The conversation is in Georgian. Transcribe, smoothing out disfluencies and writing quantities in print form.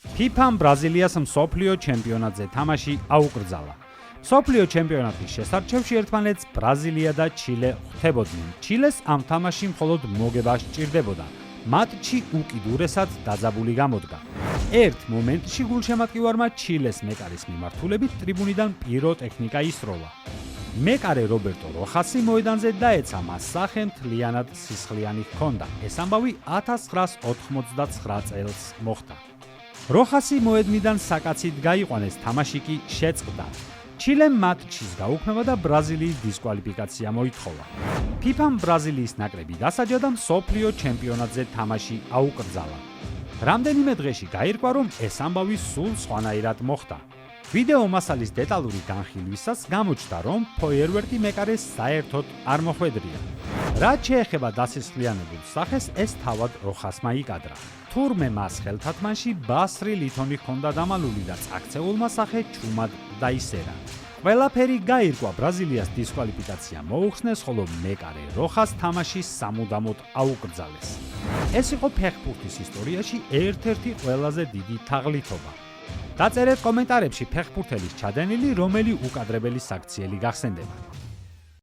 FIFA-მ ბრაზილიას მსოფლიო ჩემპიონატზე თამაში აუკრძალა. მსოფლიო ჩემპიონატის შესარჩევში ერთმანეთს ბრაზილია და ჩილე ხვდებოდნენ. ჩილეს ამ თამაში მხოლოდ მოგება სჭირდებოდა. მატჩი უკიდურესად დაძაბული გამოდგა. ერთ მომენტში გულშემატკივარმა ჩილეს მეკარის მიმართულებით ტრიბუნიდან პიროტექნიკა ისროლა. მეკარე რობერტო როხასი მოედანზე დაეცა მას სახე მთლიანად სისხლიანი ჰქონდა. ეს ამბავი 1989 წელს მოხდა. როხასი მოედნიდან საკაცით გაიყვანეს, თამაში კი შეწყდა. ჩილემ მატჩის გაუქმება და ბრაზილიის დისკვალიფიკაცია მოითხოვა. FIFA-მ ბრაზილიის ნაკრები დასაჯა და მსოფლიო ჩემპიონატზე თამაში აუკრძალა. რამდენიმე დღეში გაირკვა, რომ ეს ამბავი სულ სხვანაირად მოხდა. ვიდეო მასალის დეტალური განხილვისას გამოჩნდა, რომ ფოიერვერკი მეკარეს საერთოდ არ მოხვედრია. რაც შეეხება დასისხლიანებულ სახეს, ეს თავად როხასმა იკადრა. თურმე მას ხელთათმანში ბასრი ლითონი ჰქონდა დამალული და წაქცეულმა სახე ჩუმად დაისერა. ყველაფერი გაირკვა, ბრაზილიას დისკვალიფიკაცია მოუხსნეს, ხოლო მეკარე როხას თამაში სამუდამოდ აუკრძალეს. ეს იყო ფეხბურთის ისტორიაში ერთ-ერთი ყველაზე დიდი თაღლითობა. დაწერეთ კომენტარებში ფეხბურთელის ჩადენილი, რომელი უკადრებელი საქციელი გახსენდება.